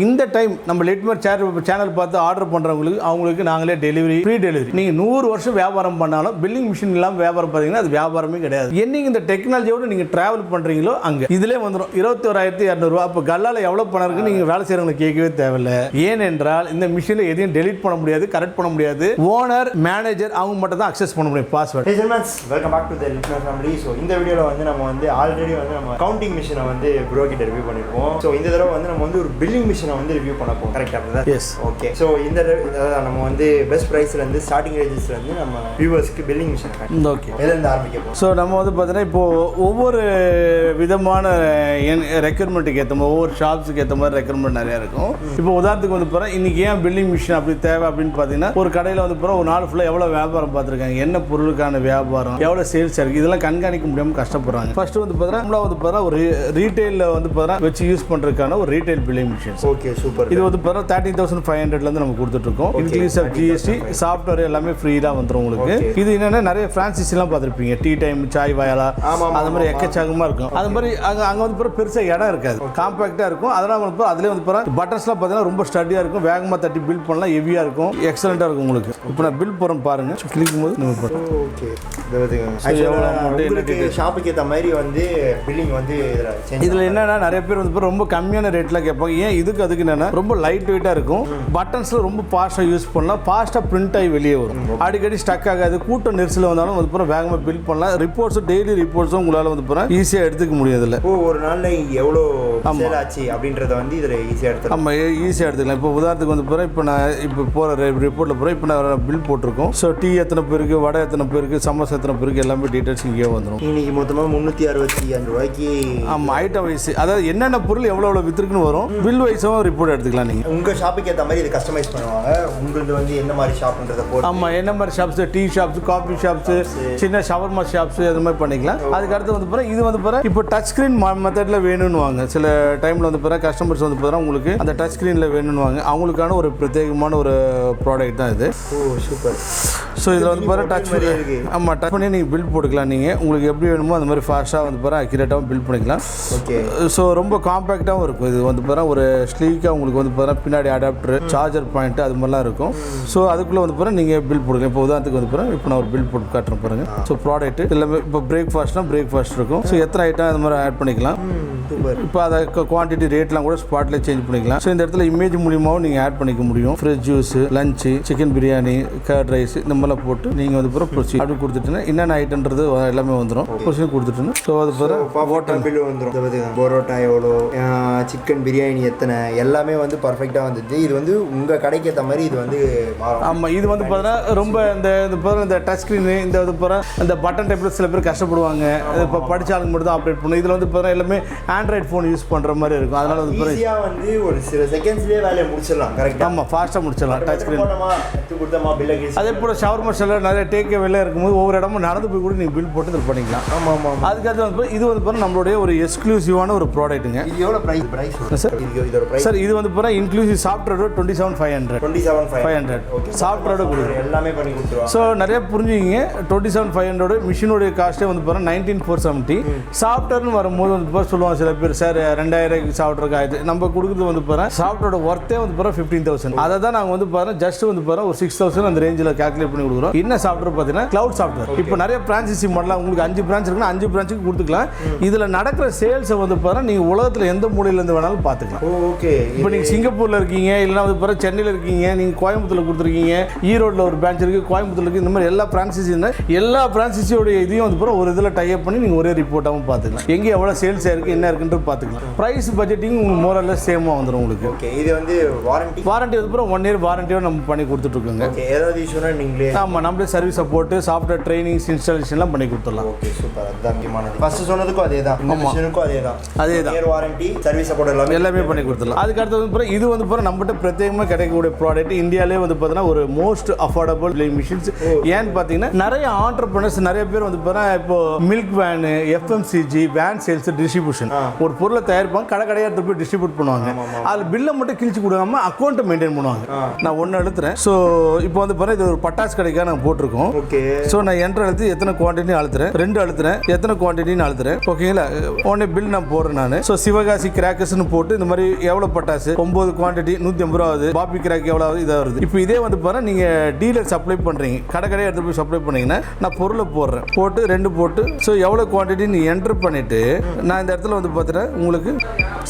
இந்த டைம் நம்ம லிட்மர் சேனல் பார்த்து ஆர்டர் பண்ணுறவங்களுக்கு அவங்களுக்கு நாங்களே டெலிவரி ஃப்ரீ டெலிவரி. நீங்கள் 100 வருஷம் வியாபாரம் பண்ணாலும் பில்லிங் மிஷின் இல்லாமல் வியாபாரம் பார்த்தீங்கன்னா அது வியாபாரமே கிடையாது. என்னைக்கு இந்த டெக்னாலஜியோடு நீங்கள் ட்ராவல் பண்ணுறீங்களோ அங்கே இதிலே வந்துடும் 21,200. அப்போ கல்லால் எவ்வளோ பணம் இருக்குன்னு நீங்கள் வேலை செய்கிறவங்களை கேட்கவே தேவையில்லை. ஏனென்றால் இந்த மிஷினில் எதையும் டெலிட் பண்ண முடியாது, கரெக்ட் பண்ண முடியாது. ஓனர் மேனேஜர் அவங்க மட்டும் தான் அக்சஸ் பண்ண முடியும் password. Welcome back to the Litmar family. So இந்த வீடியோவில் வந்து நம்ம வந்து ஆல்ரெடி வந்து நம்ம கவுண்டிங் மிஷினை வந்து ப்ரோ கிட்ட ரிவ்யூ பண்ணியிருக்கோம். ஸோ இந்த தடவை வந்து நம்ம வந்து ஒரு பில்லிங் மிஷினை வந்து ரிவ்யூ பண்ண போகிறோம். கரெக்டாக தான்? எஸ். ஓகே. ஸோ இந்த நம்ம வந்து பெஸ்ட் ப்ரைஸ்லேருந்து ஸ்டார்டிங் ரேஞ்சஸ்லேருந்து நம்ம வியூவர்ஸ்க்கு பில்லிங் மிஷின் ஓகே எதுலேருந்து ஆரம்பிக்கப்போம். ஸோ நம்ம வந்து பார்த்தீங்கன்னா இப்போது ஒவ்வொரு விதமான ரெக்யர்மெண்ட்டுக்கு ஏற்ற மாதிரி ஒவ்வொரு ஷாப்ஸுக்கு ஏற்ற மாதிரி ரெக்யர்மெண்ட் நிறையா இருக்கும். இப்போ உதாரணத்துக்கு வந்து போகிறேன், இன்றைக்கி ஏன் பில்லிங் மிஷின் அப்படி தேவை அப்படின்னு பார்த்தீங்கன்னா, ஒரு கடையில் வந்து போகிறோம் ஒரு நாள் ஃபுல்லாக எவ்வளோ வியாபாரம் பார்த்துருக்காங்க, என்ன பொருளுக்கான வியாபாரம், எவ்வளோ சேல்ஸ் இருக்குது, இதெல்லாம் கண்காணிக்க முடியாமல் கஷ்டப்படுறாங்க. ஃபர்ஸ்ட் வந்து பார்த்தீங்கன்னா நம்மளா வந்து பார்த்தீங்கன்னா ஒரு ரீட்டைலில் வந்து பார்த்தீங்கன்னா வச்சு யூஸ் பண்ணுறதுக்கான ஒரு retail billing machine. Okay, super. இது வந்து பார்த்தீங்கன்னா 13,500 நம்ம கொடுத்துட்ருக்கோம். இன்க்ளூஸ் ஆஃப் ஜிஎஸ்டி, சாஃப்ட்வேர் எல்லாமே ஃப்ரீயாக வந்துடும் உங்களுக்கு. இது என்னென்னா நிறைய ஃப்ரான்சைஸ்லாம் பார்த்துருப்பீங்க, டீ டைம், சாய் வாயாலா, அது மாதிரி எக்கச்சக்கமாக இருக்கும். அது மாதிரி அங்கே வந்து பிறகு பெருசாக இடம் இருக்காது, காம்பாக்டாக இருக்கும். அதெல்லாம் வந்து அதிலே வந்து பிறகு பட்டன்ஸ்லாம் பார்த்தீங்கன்னா ரொம்ப ஸ்டடியாக இருக்கும், வேகமாக தட்டி பில் பண்ணலாம், ஹெவியாக இருக்கும், எக்ஸலண்ட்டாக இருக்கும் உங்களுக்கு. இப்போ நான் பில் போகிறேன் பாருங்கள், கிளிக்கும் போது நம்ம போகிறோம். ஓகே, ஷாப்புக்கு ஏற்ற மாதிரி வந்து பில்லிங் வந்து இதில் என்னென்னா நிறைய பேர் வந்து ரொம்ப கம்மியான ரேட்டில் கேட்பாங்க. ஏன் இதுக்கு அதுக்கு என்னென்னா ரொம்ப லைட் வெயிட்டாக இருக்கும், பட்டன்ஸில் ரொம்ப ஃபாஸ்ட்டாக யூஸ் பண்ணலாம், ஃபாஸ்ட்டாக பிரிண்ட் ஆகி வெளியே வரும், அடிக்கடி ஸ்டக் ஆகாது, கூட்டம் நெரிசல் வந்தாலும் வந்து போகிற வேகமாக பில் பண்ணலாம். ரிப்போர்ட்ஸும் டெய்லி ரிப்போர்ட்ஸும் உங்களால் வந்து போகிற ஈஸியாக எடுத்துக்க முடியாதுல்ல. ஒரு நாளில் எவ்வளோ ஆச்சு அப்படின்றத வந்து இதில் ஈஸியாக எடுத்துக்கலாம். ஆமாம், ஈஸியாக எடுத்துக்கலாம். இப்போ உதாரணத்துக்கு வந்து போகிறேன், இப்போ நான் இப்போ போகிற ரிப்போர்ட்டில் போகிறேன், இப்போ நான் பில் போட்டிருக்கோம். ஸோ டீ எத்தனை பேருக்கு, வடை எத்தனை பேருக்கு, சமோசா எத்தனை பேருக்கு, எல்லாமே டீட்டெயில்ஸ் இங்கே வந்துடும். இன்னைக்கு மொத்தமாக 365 ரூபாய்க்கு. ஆமாம், ஐட்டம் வைஸ், அதாவது என்னென்ன பொருள் எவ்வளோ விற்றுக்குன்னு வரும், பில் வைஸும் ரிப்போர்ட் எடுத்துக்கலாம். நீங்கள் உங்கள் ஷாப்புக்கு ஏற்ற மாதிரி இது கஸ்டமைஸ் பண்ணுவாங்க. உங்களுக்கு வந்து என்ன மாதிரி ஷாப்ன்றதை போட்டு. ஆமாம், என்ன மாதிரி shops, tea shops, coffee shops, சின்ன ஷவர்மா ஷாப்ஸ், அது மாதிரி பண்ணிக்கலாம். அதுக்கு அடுத்து வந்து போகிறேன், இது வந்து போகிறேன் இப்போ டச் ஸ்க்ரீன் மெத்தடில் வேணும்னு வாங்க. சில டைமில் வந்து போகிறேன் கஸ்டமர்ஸ் வந்து போகிறேன் உங்களுக்கு அந்த டச் ஸ்க்ரீனில் வேணும்னு வாங்க, அவங்களுக்கான ஒரு பிரத்யேகமான ஒரு ப்ராடக்ட் தான் இது. ஓ, சூப்பர். ஸோ இதில் வந்து போகிற டச் இருக்குது. ஆமாம், டச் பண்ணி நீங்கள் பில் போட்டுக்கலாம். நீங்கள் உங்களுக்கு எப்படி வேணுமோ அந்த மாதிரி ஃபாஸ்ட்டாக வந்து போகிற அக்யூரேட்டாகவும் பில் பண்ணிக்கலாம். ஓகே. ஸோ ரொம்ப காம்பேக்டாகவும் இருக்கும். இது வந்து போகிற ஒரு ஸ்லீக்காக உங்களுக்கு வந்து போகிற பின்னாடி அடாப்டர், சார்ஜர் பாயிண்ட், அது மாதிரிலாம் இருக்கும். ஸோ அதுக்குள்ளே வந்து போகிற நீங்கள் பில் போடுங்க. இப்போ உதாரணத்துக்கு வந்து போகிறேன், இப்போ நான் ஒரு பில் போட்டு காட்டுறேன் பாருங்கள். ஸோ ப்ராடக்ட் எல்லாமே இப்போ பிரேக்ஃபாஸ்ட்னா பிரேக்ஃபாஸ்ட் இருக்கும். ஸோ எத்தனை ஐட்டம் அது மாதிரி ஆட் பண்ணிக்கலாம். இப்போ அதை குவான்டிட்டி ரேட்லாம் கூட ஸ்பாட்லேயே சேஞ்ச் பண்ணிக்கலாம். ஸோ இந்த இடத்துல இமேஜ் மூலியமாகவும் நீங்கள் ஆட் பண்ணிக்க முடியும். Fresh juice, lunch, chicken biryani, curd rice, இந்த மாதிரிலாம் போட்டு நீங்கள் வந்து பிறகு ப்ரொசீட் அப்படி கொடுத்துட்டுன்னா என்னென்ன ஐட்டம்ன்றது எல்லாமே வந்துடும். ப்ரொசீட் கொடுத்துட்டுன்னா ஸோ அது பிறகு ஹோட்டல் பில் வந்துடும். பரோட்டா எவ்வளோ, சிக்கன் பிரியாணி எத்தனை, எல்லாமே வந்து பர்ஃபெக்டாக வந்துடுது. இது வந்து உங்கள் கடைக்கு ஏற்ற மாதிரி இது வந்து மாறும். ஆமாம், இது வந்து பார்த்தீங்கன்னா ரொம்ப இந்த டச் ஸ்க்ரீனு, இந்த இது போகிற இந்த பட்டன் டைப்பில் சில பேர் கஷ்டப்படுவாங்க. இப்போ படித்த ஆளுங்க மட்டும் தான் ஆப்ரேட் பண்ணும். இதில் வந்து பார்த்தீங்கன்னா எல்லாமே ஆண்ட்ராய்ட் ஃபோன் யூஸ் பண்ணுற மாதிரி இருக்கும். அதனால் வந்து ஈஸியாக வந்து ஒரு சில செகண்ட்ஸ்லேயே வேலையை முடிச்சிடலாம். கரெக்டாக. ஆமாம், ஃபாஸ்ட்டாக முடிச்சிடலாம் டச் ஸ்க்ரீன். அதே போல் ஷவர்மா செல்ல நிறைய டேக்கே வெளில இருக்கும்போது ஒவ்வொரு இடமும் நடந்து போய் கூட நீங்கள் பில் போட்டு இது பண்ணிக்கலாம். ஆமாம் ஆமாம். அதுக்கடுத்து வந்து இது வந்து பார்த்தா நம்மளுடைய ஒரு எக்ஸ்க்ளூசிவான ஒரு ப்ராடக்ட்டுங்க. இது எவ்வளோ ப்ரைஸ் சார்? சார் இது வந்து பார்த்தா இன்க்ளூசிவ் சாஃப்ட்வேர் 27,500 சாஃப்ட்வேரோட கொடுக்குறோம், எல்லாமே பண்ணி கொடுத்துருவோம். ஸோ நிறைய புரிஞ்சுக்கிங்க, 27,500 மிஷினுடைய காஸ்ட்டே வந்து பார்த்தா 19,470. சாஃப்ட்வேர்னு வரும்போது வந்து பார்த்தா சொல்லுவாங்க சில பேர், சார் 2,000 சாஃப்ட்வேருக்கு ஆயிடுச்சு. நம்ம கொடுக்குறது வந்து பார்த்தா சாஃப்ட்வேரோட ஒர்த்தே வந்து பார்த்தா 15,000. அதை தான் நாங்கள் வந்து பார்த்தா ஜஸ்ட் வந்து பார்த்தா ஒரு 6,000 அந்த ரேஞ்சில் கால்குலேட் பண்ணி கொடுக்குறோம். என்ன சாஃப்ட்வேர் பார்த்தீங்கன்னா கிளவுட் சாஃப்ட்வேர். இப்போ நிறைய பிரான்ச்சைசி மாடலாம் உங்களுக்கு 5 பிரான்ச் இருக்குன்னா 5 பிரான்ச்சுக்கு கொடுத்துக்கலாம். இதில் நடக்கிற சேல்ஸை வந்து பார்த்தா நீங்கள் உலகத்தில் எந்த மூலையிலேருந்து வேணாலும் பார்த்துக்கலாம். ஓகே. இப்போ நீங்கள் சிங்கப்பூரில் இருக்கீங்க, இல்லைனா வந்து பார்த்தா சென்னையில் இருக்கீங்க, நீங்கள் கோயம்புத்தூரில் கொடுத்துருக்கீங்க, ஈரோட்டில் ஒரு பிரான்ச் இருக்குது, கோயம்புத்தூர் இருக்குது, இந்த மாதிரி எல்லா பிரான்ச்சைசி எல்லா பிரான்ச்சைசியோடைய இதையும் வந்து பார்த்தா ஒரு இதில் டைப் பண்ணி நீங்கள் ஒரே ரிப்போர்ட்டாகவும் பார்த்துக்கலாம். எங்கே எவ்வளோ சேல்ஸ் ஆயிருக்கு, என்ன இருக்குன்றது பார்த்துக்கலாம். ப்ரைஸ் பட்ஜெட்டிங் உங்களுக்கு மோரல்ல சேமாக வந்துடும் உங்களுக்கு. ஓகே. இது வந்து வாரண்டி வந்து 1 இயர் வாரண்டியோட நம்ம பண்ணி கொடுத்துட்ருக்கோங்க. ஏதாவது இஷ்யூனா நீங்களே. ஆமாம், நம்மளே சர்வீஸ் சப்போர்ட்டு, சாஃப்ட்வேர் ட்ரைனிங்ஸ், இன்ஸ்டாலேஷன்லாம் பண்ணி கொடுத்துடலாம். Okay, super. அதுதான் முக்கியமானது. ஃபர்ஸ்ட் சொன்னதுக்கும் அதே தான், இந்த மிஷினுக்கும் அதே தான். இயர் வாரண்டி, சர்வீஸ் சப்போர்ட் எல்லாமே பண்ணி கொடுத்துடலாம். அதுக்கு அடுத்து வந்து இது வந்து பார்த்தா நம்மகிட்ட பிரத்யேகமாக கிடைக்கக்கூடிய ப்ராடக்ட். இந்தியாவிலே வந்து பார்த்தீங்கன்னா ஒரு மோஸ்ட் அஃபோர்டபுள் மிஷின்ஸ். ஏன்னு பார்த்தீங்கன்னா நிறைய ஆண்டர்பிரினர்ஸ் நிறைய பேர் வந்து பார்த்தா இப்போ milk van, FMCG, van sales, distribution ஒரு பொருளை தயாரிப்பாங்க, கடையாக எடுத்து போய் டிஸ்ட்ரிபியூட் பண்ணுவாங்க. அதில் பில்லை மட்டும் கிழிச்சு கொடுக்காம அக்கௌண்ட்டை மெயின்டைன் பண்ணுவாங்க. நான் ஒன்று எழுத்துறேன். ஸோ இப்போ வந்து பாருங்க, இது ஒரு பட்டாசு கடைக்காக நாங்கள் போட்டிருக்கோம். ஓகே. ஸோ நான் என்ட்ரு அழுத்து எத்தனை குவான்டிட்டி அழுத்துறேன், 2 அழுத்துறேன், எத்தனை குவான்டிட்டின்னு அழுத்துறேன். ஓகேங்களா? உடனே பில் நான் போடுறேன். நான் ஸோ சிவகாசி கிராக்கர்ஸ்னு போட்டு இந்த மாதிரி எவ்வளோ பட்டாசு 9 குவான்டிட்டி 150 ரூபா ஆகுது, பாபி கிராக் எவ்வளோ ஆகுது, இதாக வருது. இப்போ இதே வந்து பாருங்க, நீங்கள் டீலர் சப்ளை பண்ணுறீங்க, கடையாக எடுத்து போய் சப்ளை பண்ணீங்கன்னா நான் பொருளை போடுறேன், போட்டு 2 போட்டு ஸோ எவ்வளோ குவான்டிட்டி நீ என்ட்ரு பண்ணிவிட்டு நான் இந்த இடத்துல வந்து பார்த்துட்டேன். உங்களுக்கு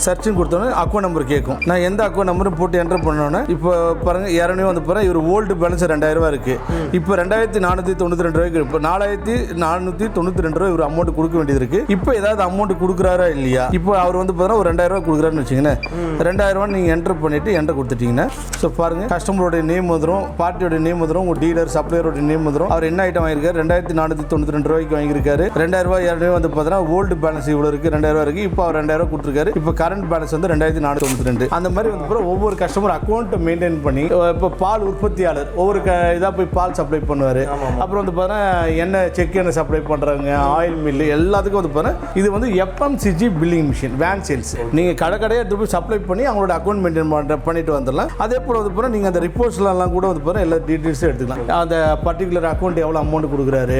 சர்ச்சுன்னு கொடுத்தோன்னே அக்கௌண்ட் நம்பர் கேட்கும். நான் எந்த அக்கௌண்ட் நம்பரும் போட்டு என்ட்ரு பண்ணோன்னே இப்போ பாருங்கள், ஏற்கனவே வந்து பாருங்கள் இவர் ஓல்டு பேலன்ஸ் 2000 ரூபா இருக்குது. இப்போ 2492 ரூபாய்க்கு இப்போ 4492 ரூபா இவர் அமௌண்ட் கொடுக்க வேண்டியது இருக்குது. இப்போ ஏதாவது அமௌண்ட் கொடுக்குறாரா இல்லையா? இப்போ அவர் வந்து பார்த்தீங்கன்னா ஒரு 2000 ரூபா கொடுக்குறாருன்னு வச்சுங்களேன். 2000 ரூபா நீங்கள் என்ட்ரு பண்ணிவிட்டு என்ட்ரு கொடுத்துட்டீங்கன்னா ஸோ பாருங்கள், கஸ்டமரோட நேம் வந்துடும், பார்ட்டியோட நேம் வந்துடும், உங்கள் டீலர் சப்ளையரோட நேம் வந்துடும். அவர் என்ன ஐட்டம் வாங்கியிருக்காரு, 2492 ரூபாய்க்கு வாங்கியிருக்காரு. 2000 ரூபா ஏற்கனவே வந்து பார்த்தீங்கன்னா ஓல்டு பேலன்ஸ் இவ்வளோ இருக்குது, 2000 ரூபா இருக்குது. இப்போ அவர் 2000 ரூபா கொடுத்துருக்காரு. இப்போ கரண்ட் பேலன்ஸ் வந்து 2492. அந்த மாதிரி வந்து ஒவ்வொரு கஸ்டமர் அக்கௌண்ட்டை மெயின்டைன் பண்ணி இப்போ பால் உற்பத்தியாளர் ஒவ்வொரு இதாக போய் பால் சப்ளை பண்ணுவார். அப்புறம் வந்து பார்த்தீங்கன்னா எண்ணெய் செக் எண்ணெய் சப்ளை பண்ணுறாங்க, ஆயில் மில்லு எல்லாத்துக்கும் வந்து பார்த்தீங்கன்னா இது வந்து FMCG billing machine, van sales. நீங்கள் கடையாக எடுத்து போய் சப்ளை பண்ணி அவங்களோட அக்கௌண்ட் மெயின்டைன் பண்ணிட்டு வந்துடலாம். அதே போல் வந்து பார்த்தீங்கன்னா நீங்கள் அந்த ரிப்போர்ட்ஸ்லாம் கூட வந்து பார்த்தீங்கன்னா எல்லா டீட்டெயில்ஸும் எடுத்துக்கலாம். அந்த பர்டிகுலர் அக்கௌண்ட் எவ்வளோ அமௌண்ட் கொடுக்குறாரு,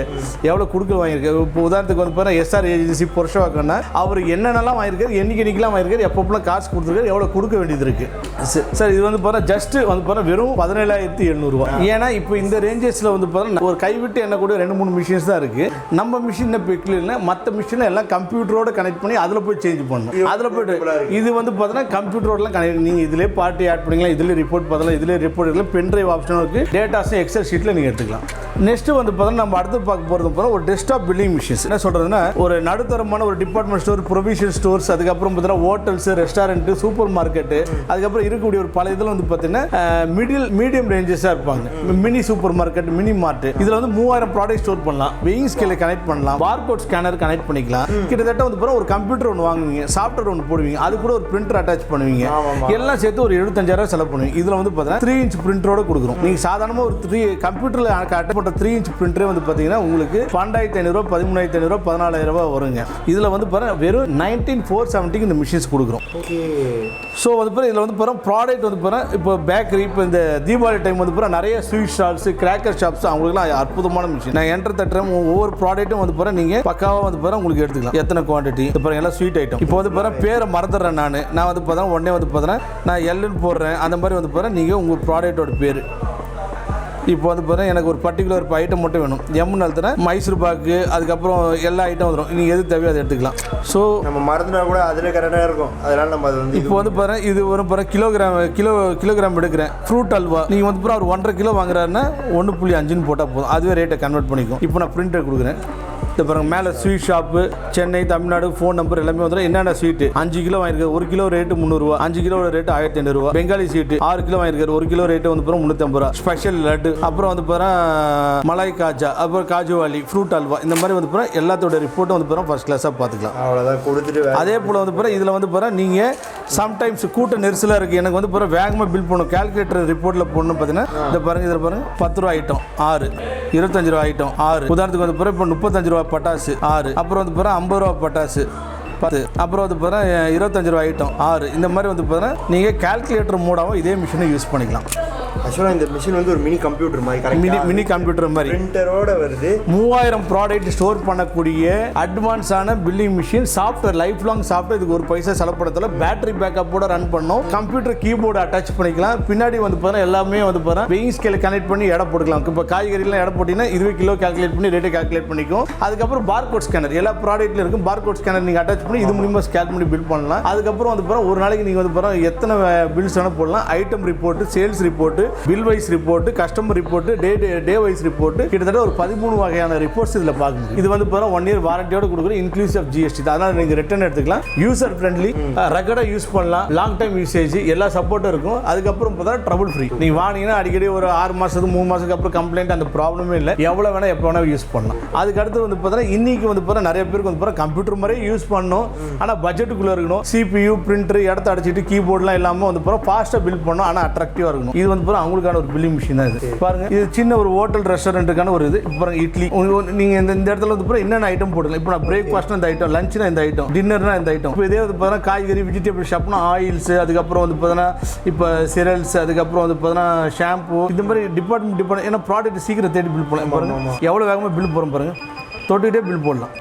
எவ்வளோ கொடுக்க வாங்கியிருக்காரு. இப்போ உதாரணத்துக்கு வந்து பார்த்தீங்கன்னா எஸ்ஆர் ஏஜென்சி புரஷவாக்கம்னா அவர் என்னென்னலாம் வாங்கியிருக்காரு, என்னைக்கெல்லாம் வாங்கியிருக்காரு, எப்பப்பெல்லாம் காசு கொடுத்துருக்காரு, எவ்வளோ கொடுக்க வேண்டியது இருக்குது. சார் இது வந்து பார்த்தா ஜஸ்ட் வந்து பார்த்தா வெறும் 17,700 ரூபா. ஏன்னா இப்போ இந்த ரேஞ்சஸில் வந்து பார்த்தா ஒரு கைவிட்டு என்ன கூட 2-3 மிஷின்ஸ் தான் இருக்குது. நம்ம மிஷின் பெக்கில் மற்ற மிஷினை எல்லாம் கம்ப்யூட்டரோட கனெக்ட் பண்ணி அதில் போய் சேஞ்ச் பண்ணணும். அதில் போய்ட்டு இது வந்து பார்த்தீங்கன்னா கம்ப்யூட்டரோடலாம் கனெக்ட், நீங்கள் இதிலே பார்ட்டி ஆட் பண்ணிக்கலாம், இதில் ரிப்போர்ட் பார்த்தலாம், இதில் ரிப்போர்ட் எடுக்கலாம், பென் ட்ரைவ் ஆப்ஷனும் இருக்குது, டேட்டாஸும் எக்ஸல் ஷீட்டில் நீங்கள் எடுத்துக்கலாம். நெக்ஸ்ட்டு வந்து பார்த்தீங்கன்னா நம்ம அடுத்து பார்க்க போகிறது போகிறோம் ஒரு டெஸ்க்டாப் பில்லிங் மிஷின்ஸ். என்ன சொல்கிறதுன்னா ஒரு நடுத்தரமான ஒரு டிபார்ட்மெண்ட் ஸ்டோர், ப்ரொவிஷன் ஸ்டோர்ஸ், அதுக்கப்புறம் பார்த்தீங்கன்னா ஹோட்டல்ஸ், ரெஸ்டாரண்ட், சூப்பர் மார்க்கெட்டு, அதுக்கப்புறம் இருக்கக்கூடிய ஒரு பல இதில் வந்து பார்த்தீங்கன்னா மீடியம் ரேஞ்சஸாக இருப்பாங்க. மினி சூப்பர் மார்க்கெட், மினி மார்ட், இதில் வந்து 3000 ப்ராடக்ட் ஸ்டோர் பண்ணலாம், வெயிங் ஸ்கேலை கனெக்ட் பண்ணலாம், பார்கோட் ஸ்கேனர் கனெக்ட் பண்ணிக்கலாம். கிட்டத்தட்ட வந்து பார்த்தா ஒரு கம்ப்யூட்டர் ஒன்று வாங்குவீங்க, சாஃப்ட்வேர் ஒன்று போடுவீங்க, அது கூட ஒரு பிரிண்டர் அட்டாச் பண்ணுவீங்க, எல்லாம் சேர்த்து ஒரு 75,000 செலவு பண்ணுவீங்க. இதில் வந்து பார்த்தீங்கன்னா 3 இன்ச் பிரிண்டரோட கொடுக்குறோம். நீங்கள் சாதாரணமாக ஒரு கம்ப்யூட்டரில் அட்டாச் பண்ணுற 3 இன்ச் பிரிண்டரே வந்து பார்த்தீங்கன்னா உங்களுக்கு 12,500 ரூபா, 13,500 ரூபா, 14,000 ரூபா வருங்க. இதில் வந்து பாருங்க வெறும் 19,470 இந்த மிஷின்ஸ் கொடுக்குறோம். ஸோ வந்து பாருங்க இதில் வந்து பாருங்க ப்ராடக்ட் வந்து பாருங்க இப்போ பேக்கரி, இப்போ இந்த தீபாவளி டைம் வந்து பாருங்க நிறைய ஸ்வீட் ஸ்டால்ஸ், கிராக்கர் ஷாப்ஸ், அவங்களுக்குலாம் அற்புதமான மிஷின். நான் என்டர் தட்டுறேன், ஒவ்வொரு ப்ராடக்ட்டும் வந்து பாருங்க நீங்கள் பக்காவாக வந்து பாருங்க உங்களுக்கு எடுத்துக்கலாம். எத்தனை குவான்டிட்டி இப்போ பாருங்க எல்லாம் ஸ்வீட் ஐட்டம். இப்போ வந்து பாருங்க பேரை மறந்துடுறேன் நான் வந்து பார்த்தா உடனே வந்து பார்த்தா நான் எல்லுன்னு போடுறேன். அந்த மாதிரி வந்து பாருங்க நீங்கள் உங்கள் ப்ராடக்டோட பேர் இப்போ வந்து பாருங்கள் எனக்கு ஒரு பர்டிகுலர் ஐட்டம் மட்டும் வேணும், எம்னு அழுத்துறேன், மைசூர் பாக்கு, அதுக்கப்புறம் எல்லா ஐட்டம் வந்துடும். நீங்கள் எது தேவையோ அதை எடுத்துக்கலாம். ஸோ நம்ம மறந்துனா கூட அதில் கரெக்டாக இருக்கும். அதனால் நம்ம அது வந்து இப்போ வந்து பாருங்கள் இது ஒரு கிலோகிராம் எடுக்கிறேன். ஃப்ரூட் அல்வா நீங்கள் வந்து பாருங்கள் ஒரு 1.5 கிலோ வாங்குறாருன்னா 1.5ன்னு போட்டால் போதும், அதுவே ரேட்டை கன்வெர்ட் பண்ணிக்கும். இப்போ நான் பிரிண்டர் கொடுக்குறேன். இந்த பாருங்கள் மேலே sweet shop, Chennai, Tamil Nadu, phone number எல்லாமே வந்துடும். என்னென்ன ஸ்வீட்டு 5 கிலோ வாங்கியிருக்காரு, 1 கிலோ ரேட்டு 300 ரூபா, 5 கிலோ ரேட்டு 1500 ரூபா. பெங்காலி ஸ்வீட்டு 6 கிலோ வாங்கியிருக்காரு, 1 கிலோ ரேட்டு வந்து பாருங்க 350 ரூபா. ஸ்பெஷல் லட்டு, அப்புறம் வந்து பாருங்க மலாய் காஜா, அப்புறம் காஜுவாலி, ஃப்ரூட் அல்வா, இந்த மாதிரி வந்து பாருங்க எல்லாத்தோட ரிப்போர்ட்டும் வந்து பாருங்க ஃபர்ஸ்ட் கிளாஸாக பார்த்துக்கலாம். அவ்வளோதான் கொடுத்துட்டு அதே போல் வந்து பாருங்க இதில் வந்து பாருங்க நீங்கள் சம்டைம்ஸ் கூட்ட நெரிசலாக இருக்குது, எனக்கு வந்து பாருங்க வேகமாக பில் பண்ணணும், கால்குலேட்டர் ரிப்போர்ட்டில் போடணும். பார்த்தீங்கன்னா இந்த பாருங்க இதில் பாருங்க 10 ரூபா ஐட்டம் 6, 25 ரூபா ஐட்டம் 6, உதாரணத்துக்கு வந்து பாருங்க இப்போ 35 ரூபா பட்டாசு 6, அப்புறம் வந்து பாருங்க 50 ரூபா பட்டாசு 10, அப்புறம் வந்து பாருங்க 25 ரூபா ஐட்டம் 6. இந்த மாதிரி வந்து பாருங்க நீங்கள் கால்குலேட்டர் மூடாவும் இதே மிஷினை யூஸ் பண்ணிக்கலாம். ஆக்சுவலாக இந்த மிஷின் வந்து ஒரு மினி கம்ப்யூட்டர் மாதிரி, மினி கம்ப்யூட்டர் மாதிரி பிரிண்டரோட வருது. 3000 ப்ராடக்ட் ஸ்டோர் பண்ணக்கூடிய அட்வான்ஸான billing machine, software life long software. இதுக்கு ஒரு பைசா செலப்படத்தில் பேட்டரி பேக்கப்போட ரன் பண்ணோம். கம்ப்யூட்டர் கீபோர்டு அட்டாச் பண்ணிக்கலாம். பின்னாடி வந்து பாருங்க எல்லாமே வந்து பாருங்க வெயிங் ஸ்கேல் கனெக்ட் பண்ணி எடை போட்டுக்கலாம். இப்போ காய்கறிலாம் எடை போட்டிங்கன்னா இதுவே கிலோ கால்குலேட் பண்ணி ரேட்டை கால்குலேட் பண்ணிக்கும். அதுக்கப்புறம் பார்கோட் ஸ்கேனர் எல்லா ப்ராடக்ட்ல இருக்கும். பார்கோட் ஸ்கேனர் நீங்கள் அட்டாச் பண்ணி இது மூலியமாக ஸ்கேன் பண்ணி பில் பண்ணலாம். அதுக்கப்புறம் வந்து பாருங்க ஒரு நாளைக்கு நீங்கள் வந்து பாருங்க எத்தனை பில்ஸ் வேணால் போடலாம். Item report, sales report, bill wise report, customer report, day wise report, கிட்டத்தட்ட ஒரு 13 வகையான ரிப்போர்ட்ஸ் இதில் பார்க்க முடியும். இது வந்து பாருங்க 1 இயர் வாரண்டியோட கொடுக்குற இன்க்ளூசிவ் ஜிஎஸ்டி. அதனால் நீங்கள் ரிட்டர்ன் எடுத்துக்கலாம். யூசர் ஃப்ரெண்ட்லி, ரெக்கார்டாக யூஸ் பண்ணலாம். லாங் டைம் யூசேஜ் எல்லா சப்போர்ட்டும் இருக்கும். அதுக்கப்புறம் பார்த்தா ட்ரபிள் ஃப்ரீ. நீங்கள் வாங்கினீங்கன்னா அடிக்கடி ஒரு 6 மாதத்துக்கு 3 மாதத்துக்கு அப்புறம் கம்ப்ளைண்ட் அந்த ப்ராப்ளமே இல்லை. எவ்வளோ வேணால் எப்போ வேணால் யூஸ் பண்ணலாம். அதுக்கடுத்து வந்து பார்த்தீங்கன்னா இன்னைக்கு வந்து பாருங்க நிறைய பேருக்கு வந்து பாருங்க கம்ப்யூட்டர் மாதிரியே யூஸ் பண்ணணும், ஆனால் பட்ஜெட்டுக்குள்ளே இருக்கணும். CPU, பிரிண்டர், இடத்த அடிச்சிட்டு கீபோர்ட்லாம் இல்லாமல் வந்து பாருங்க ஃபாஸ்ட்டாக பில் பண்ணணும், ஆனால் அட்ராக்டிவாக இருக்கணும். இது வந்து பூரா அவங்களுக்கான ஒரு பில்லிங் மிஷின் தான் இது. பாருங்க இது சின்ன ஒரு ஹோட்டல் ரெஸ்டாரண்ட்டுக்கான ஒரு இது. இப்போ பாருங்க இட்லி நீங்கள் இந்த இடத்துல வந்து பூரா என்னென்ன ஐட்டம் போட்டுக்கலாம். இப்போ நான் பிரேக்ஃபாஸ்ட்னா இந்த ஐட்டம், லஞ்ச்னா இந்த ஐட்டம், டின்னர்னா இந்த ஐட்டம். இப்போ இதே வந்து பார்த்தீங்கன்னா காய்கறி வெஜிடபிள் ஷாப்னா ஆயில்ஸ், அதுக்கப்புறம் வந்து பார்த்தீங்கன்னா இப்போ சிரல்ஸ், அதுக்கப்புறம் வந்து பார்த்தீங்கன்னா ஷாம்பு, இந்த மாதிரி டிபார்ட்மெண்ட் ஏன்னா ப்ராடக்ட் சீக்கிரம் தேடி பில் போடலாம். பாருங்க எவ்வளோ வேகமாக பில் போகிறோம் பாருங்க, தொட்டுக்கிட்டே பில் போடலாம்.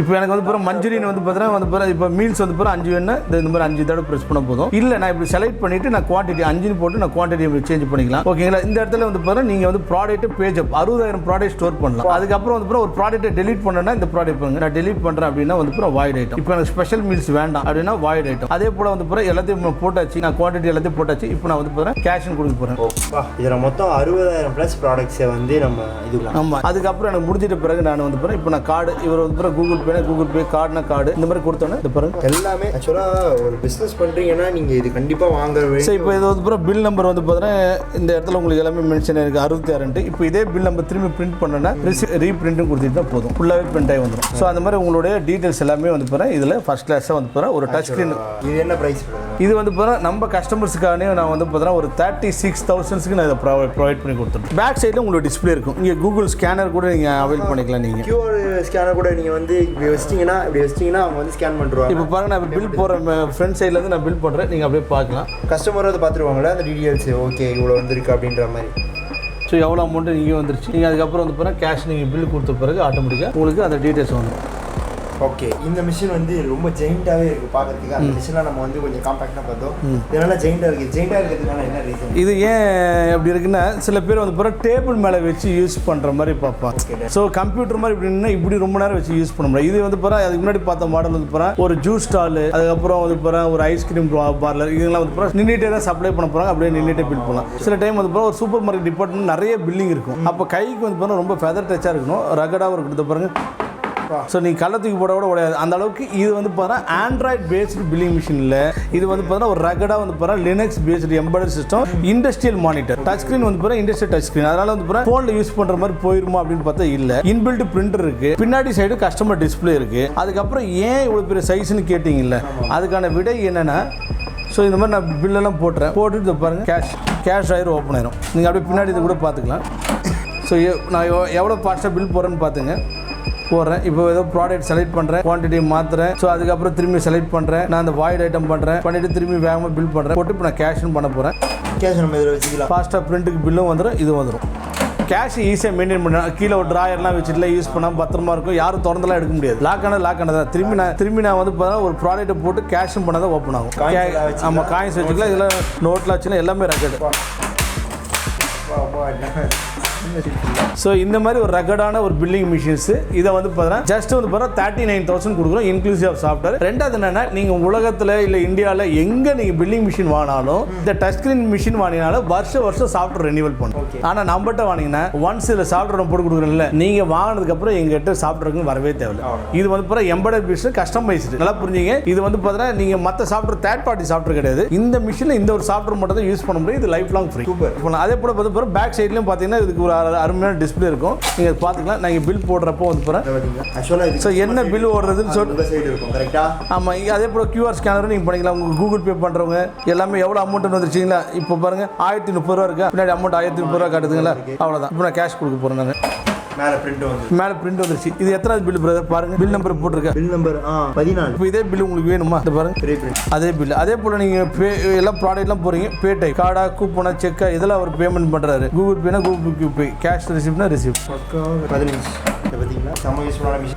இப்போ எனக்கு வந்து பிறகு மஞ்சூரியன் வந்து பார்த்தீங்கன்னா இப்போ மீல்ஸ் வந்து பிறகு 5 வேணும், இந்த மாதிரி 5 தடவை ப்ரெஸ் பண்ண போதும். இல்லை நான் இப்படி செலக்ட் பண்ணிவிட்டு நான் குவான்டிட்டி 5 போட்டு நான் குவான்டிட்டி சேஞ்ச் பண்ணிக்கலாம். ஓகேங்களா? இந்த இடத்துல வந்து பார்த்தீங்கன்னா நீங்கள் வந்து ப்ராடக்ட் பேஜ் அப் 60,000 ப்ராடக்ட் ஸ்டோர் பண்ணலாம். அதுக்கப்புறம் வந்து பிறகு ஒரு ப்ராடக்ட்டை டெலிட் பண்ணனா இந்த ப்ராடக்ட் பண்ணுங்க, நான் டெலிட் பண்ணுறேன் அப்படின்னா வந்து பிறகு வாய்ட் ஐட்டம். இப்போ எனக்கு ஸ்பெஷல் மீல்ஸ் வேண்டாம் அப்படின்னா வாய்ட் ஐட்டம். அதே போல் வந்து பிறகு எல்லாத்தையும் போட்டாச்சு, நான் குவான்டிட்டி எல்லாத்தையும் போட்டாச்சு. இப்போ நான் வந்து பிறகு கேஷன் கொடுக்க போகிறேன். இதில் மொத்தம் 60,000 ப்ளஸ் ப்ராடக்ட்ஸை வந்து நம்ம இது. ஆமாம், அதுக்கப்புறம் எனக்கு முடிஞ்சிட்ட பிறகு நான் வந்து பிறகு இப்போ நான் கார்டு இவர் வந்து பிறகு கூகுள் பே கார்டு இந்த மாதிரி கொடுத்தோன்னே இது பாருங்க எல்லாமே ஆக்சுவலாக ஒரு பிஸ்னஸ் பண்ணுறீங்கன்னா நீங்கள் இது கண்டிப்பாக வாங்க வேண்டும். சரி, இப்போ இது வந்து பிறகு பில் நம்பர் வந்து பார்த்தீங்கன்னா இந்த இடத்துல உங்களுக்கு எல்லாமே மென்ஷன் இருக்குது 66. இப்போ இதே பில் நம்பர் திரும்பி பிரிண்ட் பண்ணோன்னா ரீப்ரிண்ட்டும் கொடுத்துட்டு தான் போதும், ஃபுல்லாகவே பிரிண்ட் ஆகி வந்துடும். ஸோ அந்த மாதிரி உங்களுடைய டீட்டெயில்ஸ் எல்லாமே வந்து பாருங்க இதில் ஃபர்ஸ்ட் கிளாஸாக வந்து பாருங்க ஒரு டச் ஸ்க்ரீன். இது என்ன ப்ரைஸ்? இது வந்து பாருங்க நம்ம கஸ்டமர்ஸுக்கானே நான் வந்து பார்த்தீங்கன்னா ஒரு 36,000 நான் இதை ப்ரொவைட் பண்ணி கொடுத்துருக்கேன். பேக் சைடில் உங்களுக்கு டிஸ்பிளே இருக்கும். இங்கே கூகுள் ஸ்கேனர் கூட நீங்கள் அவைல் பண்ணிக்கலாம். நீங்கள் QR ஸ்கேனர் கூட நீங்கள் வந்து இப்படி வச்சிட்டிங்கன்னா அவங்க வந்து ஸ்கேன் பண்ணுறாங்க. இப்போ பாருங்க நான் பில் போடுறேன், ஃப்ரண்ட் சைட்லேருந்து நான் பில் போடுறேன், நீங்கள் அப்படியே பார்க்கலாம். கஸ்டமர் வந்து பார்த்துருவாங்களா அந்த டீட்டெயில்ஸ், ஓகே இவ்வளோ வந்துருக்கு அப்படின்ற மாதிரி. ஸோ எவ்வளோ அமௌண்ட்டு நீங்கள் வந்துருச்சு, நீங்கள் அதுக்கப்புறம் வந்து பாருங்கள் கேஷ் நீங்கள் பில் கொடுத்த பிறகு ஆட்டோமேட்டிக்காக உங்களுக்கு அந்த டீட்டெயில்ஸ் வந்துடும். ஓகே, இந்த மிஷின் வந்து ரொம்ப ஜெயிண்டாகவே இருக்குது பார்க்குறதுக்கு. அந்த மிஷினில் நம்ம வந்து கொஞ்சம் காம்பேக்டாக பார்த்தோம். இதனால் ஜெயிண்டாக இருக்கிறதுனால என்ன ரீசன்? இது ஏன் அப்படி இருக்குன்னா சில பேர் வந்து பிறகு டேபிள் மேலே வச்சு யூஸ் பண்ணுற மாதிரி பார்ப்பாங்க. ஸோ கம்ப்யூட்டர் மாதிரி இப்படின்னா இப்படி ரொம்ப நேரம் வச்சு யூஸ் பண்ண முடியாது. இது வந்து பிறகு அதுக்கு முன்னாடி பார்த்த மாடல் வந்து பிறகு ஒரு ஜூஸ் ஸ்டாலு, அதுக்கப்புறம் வந்து பிறகு ஒரு ஐஸ்கிரீம் பார்லர், இதெல்லாம் வந்து பிறகு நின்றுட்டே தான் சப்ளை பண்ண போகிறாங்க, அப்படியே நின்றுட்டே பில் பண்ணலாம். சில டைம் வந்து பிறகு ஒரு சூப்பர் மார்க்கெட் டிபார்ட்மெண்ட் நிறைய பில்லிங் இருக்கும். அப்போ கைக்கு வந்து பிறகு ரொம்ப ஃபெதர் டச்சாக இருக்கணும், ரகடாகவும் இருக்கணும். பாருங்க ஸோ நீங்கள் கள்ளத்துக்கு போட கூட உடையாது அந்த அளவுக்கு. இது வந்து பார்த்தீங்கன்னா ஆண்ட்ராய்ட் பேஸ்டு பில்லிங் மிஷின் இல்லை, இது வந்து பார்த்தீங்கன்னா ஒரு ரகடாக வந்து பார்த்தீங்கன்னா Linux based embedded system, industrial monitor, touch screen வந்து பார்த்தீங்கன்னா இண்டஸ்ட்ரியல் டச் ஸ்க்ரீன். அதனால வந்து பார்த்தீங்கன்னா ஃபோனில் யூஸ் பண்ணுற மாதிரி போயிருமா அப்படின்னு பார்த்தா இல்லை. இன்பில்ட் பிரிண்டர் இருக்குது, பின்னாடி சைடு கஸ்டமர் டிஸ்பிளே இருக்குது. அதுக்கப்புறம் ஏன் இவ்வளோ பெரிய சைஸ்ன்னு கேட்டிங்கல்ல, அதுக்கான விடை என்னென்னா ஸோ இந்த மாதிரி நான் பில்லெல்லாம் போட்டுட்டு பாருங்கள் கேஷ் ஆயிரும் ஓப்பன் ஆயிரும். நீங்கள் அப்படியே பின்னாடி இது கூட பார்த்துக்கலாம். ஸோ நான் எவ்வளோ ஃபாஸ்ட்டாக பில் போடுறேன்னு பார்த்துங்க போடுறேன். இப்போ ஏதோ ப்ராடக்ட் செலக்ட் பண்ணுறேன், குவான்டிட்டி மாற்றுறேன். ஸோ அதுக்கப்புறம் திரும்பி செலக்ட் பண்ணுறேன், நான் அந்த வாய்ட் ஐட்டம் பண்ணிவிட்டு திரும்பி வேகமாக பில் பண்ணுறேன். போட்டு இப்போ நான் கேஷும் பண்ண போகிறேன். கேஷ் நம்ம இதில் வச்சுக்கலாம். ஃபாஸ்ட்டாக பிரிண்ட்டுக்கு பில்லும் வந்துடும், இது வந்துடும். கேஷ் ஈஸியாக மெயின்டைன் பண்ணலாம். கீழே ஒரு ட்ராயர்லாம் வச்சுட்டுலாம் யூஸ் பண்ணால் பத்திரமா இருக்கும், யாரும் திறந்தெல்லாம் எடுக்க முடியாது. லாக் ஆனதான் திரும்பி நான் வந்து பார்த்தா ஒரு ப்ராடக்ட்டை போட்டு கேஷும் பண்ணால் தான் ஓப்பன் ஆகும். ஆமாம், காயின்ஸ் வச்சுக்கலாம், இதெல்லாம் நோட்டில் வச்சுன்னா எல்லாமே ரெக்கார்டு. ஸோ இந்த மாதிரி ஒரு ரெக்கார்டான ஒரு பில்லிங் மிஷின்ஸ் இதை வந்து பார்த்தீங்கன்னா ஜஸ்ட் வந்து பார்த்தா 39,000 கொடுக்குறோம் இன்க்ளூசிவ் ஆஃப் சாஃப்ட்வேர். ரெண்டாவது என்னன்னா நீங்கள் உலகத்தில் இல்லை இந்தியாவில் எங்கே நீங்கள் பில்லிங் மிஷின் வாங்கினாலும் இந்த டச் ஸ்க்ரீன் மிஷின் வாங்கினாலும் வருஷம் சாஃப்ட்வேர் ரெனியூவல் பண்ணும். ஆனால் நம்மகிட்ட வாங்கினீங்கன்னா ஒன்ஸ் இதில் சாஃப்ட்வேர் போட்டு கொடுக்குறோம்ல, நீங்கள் வாங்கினதுக்கப்புறம் எங்கிட்ட சாஃப்ட்வேருக்கு வரவே தேவையில்லை. இது வந்து பார்த்தா எம்பெடட் மிஷின் கஸ்டமைஸ்டு. நல்லா புரிஞ்சுங்க, இது வந்து பார்த்தீங்கன்னா நீங்கள் மற்ற சாஃப்ட்வேர் தேர்ட் பார்ட்டி சாஃப்ட்வேர் கிடையாது. இந்த மிஷினில் இந்த ஒரு சாஃப்ட்வேர் மட்டும் தான் யூஸ் பண்ண முடியும். இது லைஃப் லாங் ஃப்ரீ. அதே போல் பார்த்து பேக் சைட்லையும் பார்த்தீங்கன்னா இதுக்கு ஒரு அருமையான டிஸ்பிளே இருக்கும், நீங்கள் பார்த்துக்கலாம். நாங்கள் பில் போடுறப்போ வந்து போகிறேன். ஸோ என்ன பில் ஓடுறதுன்னு சொல்லிட்டு ஆமாம், அதே போல் QR ஸ்கேனரும் நீங்கள் பண்ணிக்கலாம். உங்களுக்கு கூகுள் பே பண்ணுறவங்க எல்லாமே எவ்வளோ அமௌண்ட் வந்துருச்சிங்களா, இப்போ பாருங்கள் 1030 ரூபா இருக்கா, பின்னாடி அமௌண்ட் 1030 ரூபா காட்டுதுங்களா, அவ்வளோதான். இப்போ நான் கேஷ் கொடுக்க போகிறேன். நான் மேலே பிரிண்ட் வந்துருச்சு. இது எத்தனாவது பில் பிரதர் பாருங்க, பில் நம்பர் போட்டிருக்கேன். Bill number 14. இப்போ இதே பில் உங்களுக்கு வேணுமா, இந்த பாருங்க அதே பில். அதே போல் நீங்கள் எல்லாம் ப்ராடக்ட்லாம் போகிறீங்க, பே டைப் கார்டா கூப்பனா செக்கா இதெல்லாம் அவர் பேமெண்ட் பண்ணுறாரு. கூகுள் பேனா கூகுள் பே, கேஷ் ரிசிப்ட்னா ரிசிப்ட்.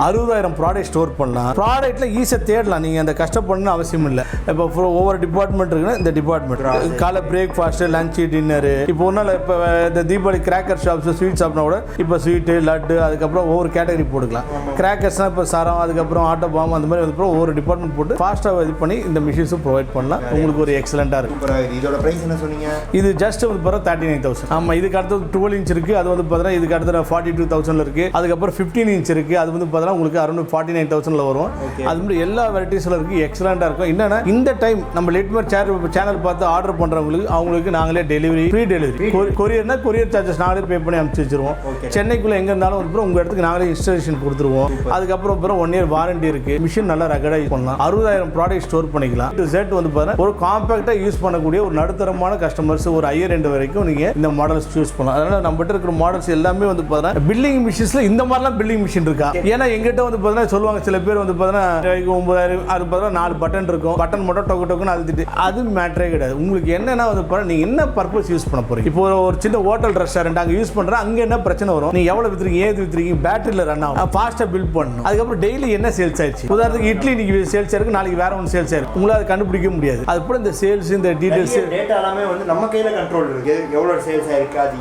60,000 ப்ராடக்ட் ஸ்டோர் பண்ணலாம். ப்ராடக்ட்ல ஈஸியாக தேடலாம், நீங்கள் அந்த கஷ்டப்படணும்னு அவசியம் இல்லை. இப்போ ஒவ்வொரு டிபார்ட்மெண்ட் இருக்குன்னா இந்த டிபார்ட்மெண்ட் காலை பிரேக்ஃபாஸ்ட், லஞ்சு, டின்னரு. இப்போ ஒன்றும் இப்போ இந்த தீபாவளி கிராக்கர் ஷாப்ஸ், ஸ்வீட் ஷாப்னா கூட இப்போ ஸ்வீட்டு, லட்டு, அதுக்கப்புறம் ஒவ்வொரு கேட்டகரி போட்டுக்கலாம். கிராக்கர்ஸ்னால் இப்போ சரம், அதுக்கப்புறம் ஆட்டோ பாம், அந்த மாதிரி வந்து ஒவ்வொரு டிபார்ட்மெண்ட் போட்டு ஃபாஸ்ட்டாக இது பண்ணி இந்த மிஷின்ஸும் ப்ரொவைட் பண்ணலாம். உங்களுக்கு ஒரு எக்ஸலண்ட்டாக இருக்கும். இதோட ப்ரைஸ் என்ன சொன்னீங்க? இது ஜஸ்ட் வந்து 39,000. ஆமாம், இதுக்கு அடுத்தது 12 இன்ச் இருக்குது, அது வந்து பார்த்தீங்கன்னா இதுக்கு அடுத்த 42,000 இருக்குது. அதுக்கப்புறம் 15 இன்ச் இருக்குது, அது வந்து பார்த்தீங்கன்னா உங்களுக்கு அரௌண்ட் 49,000 வரும். அது மாதிரி எல்லா வெரைட்டிஸில் இருக்குது, எக்ஸலண்ட்டாக இருக்கும். என்னென்னா இந்த டைம் நம்ம லிட்மர் சேனல் பார்த்து ஆர்டர் பண்ணுறவங்களுக்கு அவங்களுக்கு நாங்களே டெலிவரி, ஃப்ரீ டெலிவரி, கொரியர்னா கொரியர் சார்ஜஸ் நாங்களே பே பண்ணி அனுப்பிச்சு வச்சிருவோம். சென்னைக்குள்ளே எங்கே இருந்தாலும் வந்து உங்கள் இடத்துக்கு நாங்களே இன்ஸ்டாலேஷன் கொடுத்துருவோம். அதுக்கப்புறம் 1 இயர் வாரண்டி இருக்குது. மிஷின் நல்லா ரகடாக யூஸ் பண்ணலாம். 60,000 ப்ராடக்ட் ஸ்டோர் பண்ணிக்கலாம். செட் வந்து பார்த்தீங்கன்னா ஒரு காம்பேக்டாக யூஸ் பண்ணக்கூடிய ஒரு நடுத்தரமான கஸ்டமர்ஸ் ஒரு ஹையர் எண்ட் வரைக்கும் நீங்கள் இந்த மாடல்ஸ் சூஸ் பண்ணலாம். அதனால் நம்மகிட்ட இருக்கிற மாடல்ஸ் எல்லாமே வந்து பார்த்தீங்கன்னா பில்டிங் மிஷின்ஸில் இந்த மாதிரிலாம் பில்டிங் மிஷின் இருக்கா? ஏன்னா எங்கிட்ட வந்து பார்த்தீங்கன்னா சொல்லுவாங்க சில பேர் வந்து பார்த்தீங்கன்னா 9,000 அது பார்த்தா 4 பட்டன் இருக்கும், பட்டன் மட்டும் டொக்குன்னு அழுத்திட்டு, அது மேட்டரே கிடையாது. உங்களுக்கு என்னன்னா வந்து பார்த்தீங்கன்னா நீங்கள் என்ன பர்பஸ் யூஸ் பண்ண போறீங்க? இப்போ ஒரு சின்ன ஹோட்டல் ரெஸ்டாரண்ட் அங்கே யூஸ் பண்ணுறேன், அங்கே என்ன பிரச்சனை வரும்? நீங்கள் எவ்வளோ வித்துறீங்க, ஏது வித்துறீங்க, பேட்டரியில் ரன் ஆகும், ஃபாஸ்ட்டாக பில்ட் பண்ணணும். அதுக்கப்புறம் டெய்லி என்ன சேல்ஸ் ஆயிடுச்சு, உதாரணத்துக்கு இட்லி இன்னைக்கு சேல்ஸ் ஆயிருக்கு, நாளைக்கு வேற ஒன்று சேல்ஸ் ஆயிருக்கு, உங்களால் கண்டுபிடிக்க முடியாது. அது போல இந்த சேல்ஸ், இந்த டீடைல்ஸ் டேட்டா எல்லாமே வந்து நம்ம கையில் கண்ட்ரோல் இருக்கு. எவ்வளோ சேல்ஸ் ஆயிருக்கு, அது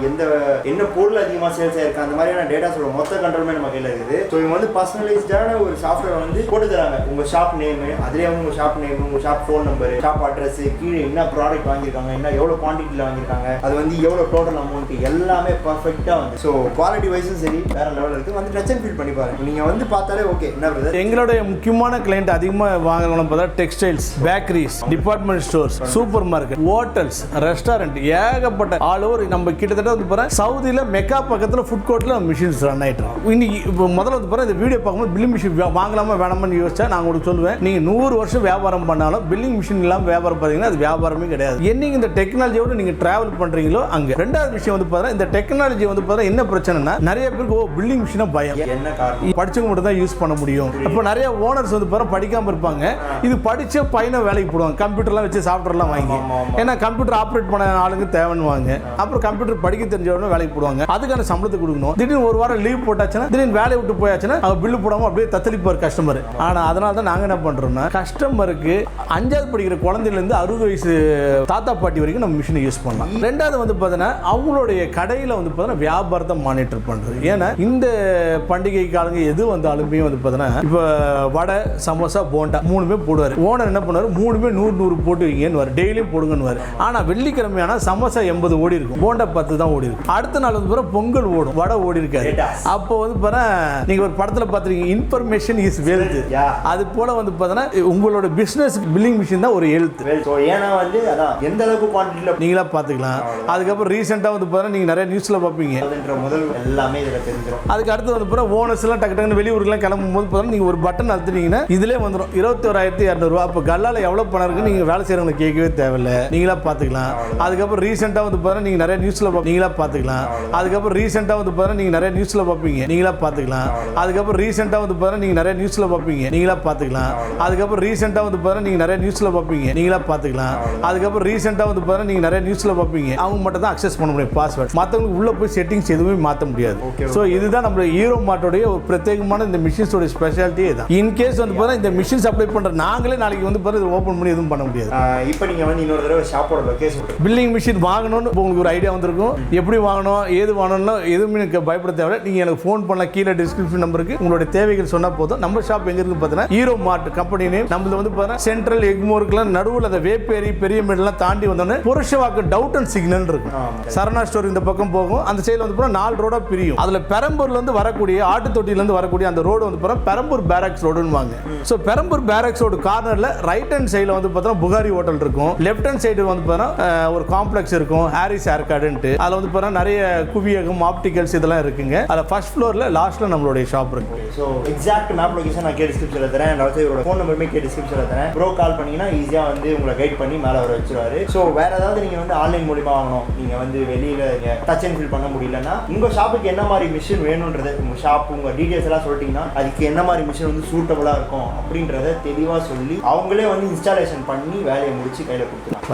என்ன பொருள் அதிகமாக சேல்ஸ் ஆயிருக்கு, அந்த மாதிரியான டேட்டா சொல்ல மொத்த கண்ட்ரோலுமே நம்ம கையில் இருக்குது. ஸோ இவங்க வந்து பர்சனலைஸ்டான ஒரு சாஃப்ட்வேர் வந்து போட்டு தராங்க. உங்க ஷாப் நேம், அதுலேயே வந்து உங்க ஷாப் நேம், உங்க shop phone number, shop address, கீழே என்ன ப்ராடக்ட் வாங்கியிருக்காங்க, என்ன எவ்வளோ குவான்டிட்டியில் வாங்கியிருக்காங்க, அது வந்து எவ்வளோ டோட்டல் அமௌண்ட், எல்லாமே பர்ஃபெக்டாக வந்து. ஸோ குவாலிட்டி வைஸும் சரி வேற லெவலில் இருக்குது. வந்து டச் அண்ட் ஃபீல் பண்ணி பாருங்க. நீங்கள் வந்து பார்த்தாலே ஓகே என்ன பிரதர். எங்களுடைய முக்கியமான கிளைண்ட் அதிகமாக வாங்கணும் பார்த்தா textiles, bakeries, department stores, super market, hotels, restaurant, ஏகப்பட்ட ஆல் ஓவர். நம்ம கிட்டத்தட்ட வந்து பாருங்க சவுதியில் மெக்கா பக்கத்தில் ஃபுட் கோர்ட்டில் மிஷின்ஸ் ரன் ஆகிட்டு இருக்கோம். இன்னைக்கு இப்போ முதல்ல வந்து பாருங்க இந்த வீடியோ பார்க்கும்போது பில்லிங் மிஷின் வாங்கலாமா வேணாமான்னு யோசிச்சா நான் உங்களுக்கு சொல்லுவேன், நீங்கள் 100 வருஷம் வியாபாரம் பண்ணாலும் பில்லிங் மிஷின் இல்லாமல் வியாபாரம் பார்த்தீங்கன்னா அது வியாபாரமே கிடையாது. என்னைக்கு இந்த டெக்னாலஜியோட நீங்கள் டிராவல் பண்ணுறீங்களோ அங்கே. ரெண்டாவது விஷயம் வந்து பார்த்தா இந்த டெக்னாலஜி வந்து பார்த்தா என்ன பிரச்சனைனா நிறைய பேருக்கு பில்லிங் மிஷினா பயம். என்ன காரணம்? படிச்சவங்க மட்டும் தான் யூஸ் பண்ண முடியும். அப்போ நிறைய ஓனர்ஸ் வந்து பாருங்க படிக்காமல் இருப்பாங்க. இது படித்த பையனை வேலைக்கு போடுவாங்க, கம்ப்யூட்டர்லாம் வச்சு சாஃப்ட்வேர்லாம் வாங்கி. ஏன்னா கம்ப்யூட்டர் ஆப்ரேட் பண்ண ஆளுங்க தேவைன்னு வாங்க. அப்புறம் கம்ப்யூட்டர் படிக்க தெரிஞ்சவங்க வேலைக்கு போடுவாங்க, அதுக்கான சம்பளத்தை கொடுக்கணும். திடீர்னு ஒரு வாரம் லீவ் போட்டாச்சுன்னா, திடீர்னு வேலையை விட்டு போயாச்சுன்னா அவங்க பில்லு போடாமல் அப்படியே தத்தளிப்பார் கஸ்டமர். ஆனால் அதனால தான் நாங்கள் என்ன பண்ணுறோம்னா கஸ்டமருக்கு 5வது படிக்கிற குழந்தையிலேருந்து 60 வயசு தாத்தா பாட்டி வரைக்கும் நம்ம மிஷினை யூஸ் பண்ணலாம். ரெண்டாவது வந்து பார்த்தீங்கன்னா அவங்களுடைய கடையில் வந்து பார்த்தீங்கன்னா வியாபாரத்தை மானிட்டர் பண்ணுறது. ஏன்னா இந்த பண்டிகை காலங்க எது வந்தாலுமே வந்து பார்த்தீங்கன்னா இப்போ வடை, சமோசா, போண்டா 3மே போடுவார். ஓனர் என்ன பண்ணுவார், 3மே 100 போட்டு வைங்கன்னு வர, டெய்லியும் போடுங்கன்னு. ஆனால் வெள்ளிக்கிழமையான சமோசா 80 ஓடி இருக்கும், போண்டா 10 தான் ஓடி இருக்கும். அடுத்த நாள் வந்து பொங்கல் ஓடும், வடை ஓடி இருக்காது. அப்போ வந்து நீங்க ஒரு படத்துல பாத்துருக்கீங்க இன்ஃபர்மேஷன் இஸ் வெல்த். அது போல வந்து பார்த்தீங்கன்னா உங்களோட பிசினஸ் பில்லிங் மிஷின் தான் ஒரு ஹெல்த். ஏன்னா வந்து அதான் எந்த அளவுக்கு குவான்டிட்டில நீங்களா பாத்துக்கலாம். அதுக்கப்புறம் ரீசெண்டா வந்து பார்த்தீங்கன்னா நீங்க நிறைய நியூஸ்ல பார்ப்பீங்க, முதல் எல்லாமே இதுல தெரிஞ்சிடும். அதுக்கு அடுத்து வந்து பார்த்தா ஓனர்ஸ் எல்லாம் டக்கு டக்குன்னு வெளியூருக்குலாம் கிளம்பும் போது பார்த்தா நீங்க ஒரு பட்டன் அழுத்தினீங்கன்னா இதுலேயே வந்துடும் 21,200 ரூபா. அப்போ கல்லால எவ்வளவு பணம் இருக்கு நீங்க வேலை செய்யறவங்க கேட்கவே தேவையில்லை, நீங்களா பாத்துக்கலாம். அதுக்கப்புறம் ரீசெண்டா வந்து பார்த்தா நீங்க நிறைய நியூஸ்ல நீங்களா பாத்துக்கலாம். அதுக்கப்புறம் ரீசெண்டா வந்து பார்த்தா நீங்க நிறைய நியூஸ்ல பார்ப்பீங்க, நீங்களா பாத்துக்கலாம். அதுக்கப்புறம் ரீசெண்டா வந்து பார்த்தா நீங்க நிறைய நியூஸ்ல பார்ப்பீங்க, நீங்களா பாத்துக்கலாம். அதுக்கப்புறம் ரீசெண்டா வந்து பார்த்தா நீங்க நிறைய நியூஸ்ல பார்ப்பீங்க, நீங்களா பாத்துக்கலாம். அதுக்கப்புறம் ரீசெண்டா வந்து பார்த்தா நீங்க நிறைய நியூஸ்ல பார்ப்பீங்க, அவங்க மட்டும் தான் அக்சஸ் பண்ண முடியும் பாஸ்வேர்ட், மற்றவங்களுக்கு உள்ள போய் செட்டிங்ஸ் எதுவுமே மாற்ற முடியாது. ஸோ இதுதான் நம்ம EROMART-உடைய ஒரு பிரத்யேகமான இந்த மிஷின்ஸோட ஸ்பெஷாலிட்டியே தான். இன்கேஸ் வந்து பார்த்தா இந்த மிஷின் சப்ளை பண்ற நாங்களே நாளைக்கு வந்து பார்த்தா இதை ஓப்பன் பண்ணி எதுவும் பண்ண முடியாது. இப்போ நீங்க வந்து இன்னொரு தடவை ஷாப்போட லொகேஷன் பில்லிங் மிஷின் வாங்கணும்னு உங்களுக்கு ஒரு ஐடியா வந்திருக்கும், எப்படி வாங்கணும் ஏது வாங்கணும்னா எதுவுமே எனக்கு பயப்பட தேவை. நீங்கள் எனக்கு ஃபோன் பண்ணலாம், கீழே டிஸ்கிரிப்ஷன் நம்பருக்கு உங்களுடைய தேவைகள் சொன்னால் போதும். நம்ம ஷாப் எங்கே இருக்கு பார்த்தீங்கன்னா EROMART கம்பெனி நேம். நம்மள வந்து பார்த்தீங்கன்னா சென்ட்ரல் எக்மோருக்குலாம் நடுவில் அந்த வேப்பேரி பெரிய மேடெல்லாம் தாண்டி வந்தோன்னே புரஷவாக்கம் டவுட்டன் சிக்னல் இருக்கும். சரணா ஸ்டோர் இந்த பக்கம் போகும், அந்த சைடில் வந்து போனால் 4 ரோடாக பிரியும். அதில் பெரம்பூர்லேருந்து வரக்கூடிய ஆட்டு தொட்டிலேருந்து வரக்கூடிய அந்த ரோடு வந்து பார்த்தா பெரம்பூர் பேரக்ஸ் ரோடுன்னு வாங்க. ஸோ பெரம்பூர் பேரக்ஸ் ரோடு கார்னரில் ரைட் ஹேண்ட் சைடில் வந்து பார்த்தீங்கன்னா புகாரி ஹோட்டல் இருக்கும், லெஃப்ட் ஹேண்ட் சைடு வந்து பார்த்தீங்கன்னா ஒரு காம்ப்ளெக்ஸ் இருக்கும், ஹாரிஸ் ஏர்கார்டுன்ட்டு. அதில் வந்து பார்த்தீங்கன்னா நிறைய குவியகம், ஆப்டிகல்ஸ் இதெல்லாம் இருக்குங்க. அதில் ஃபர்ஸ்ட் ஃப்ளோரில் லாஸ்ட்டில் நம்மளுடைய ஷாப் இருக்கு. ஸோ எக்ஸாக்ட் மேப் லொகேஷன் நான் டிஸ்கிரிப்ஷனில் தரேன், அண்ட் ஆல்சோ இவரோட ஃபோன் நம்பருமே டிஸ்கிரிப்ஷனில் தரேன். ப்ரோ கால் பண்ணிங்கன்னா ஈஸியாக வந்து உங்களை கைட் பண்ணி மேலே வர வச்சிருவாரு. ஸோ வேறு ஏதாவது நீங்கள் வந்து ஆன்லைன் மூலிமா வாங்கணும், நீங்கள் வந்து வெளியில் டச் அண்ட் ஃபீல் பண்ண முடியலன்னா உங்கள் ஷாப்புக்கு என்ன மாதிரி மிஷின் வேணுன்றது, உங்கள் ஷாப் உங்கள் டீட்டெயில்ஸ் எல்லாம் சொல்லிட்டீங்கன்னா அதுக்கு என்ன மாதிரி மிஷின் வந்து சூட்டபுளாக இருக்கும் அப்படின்றத தெளிவாக சொல்லி அவங்களே வந்து இன்ஸ்டாலேஷன் பண்ணி வேலையை முடிச்சு கையில் கொடுத்துருவாங்க.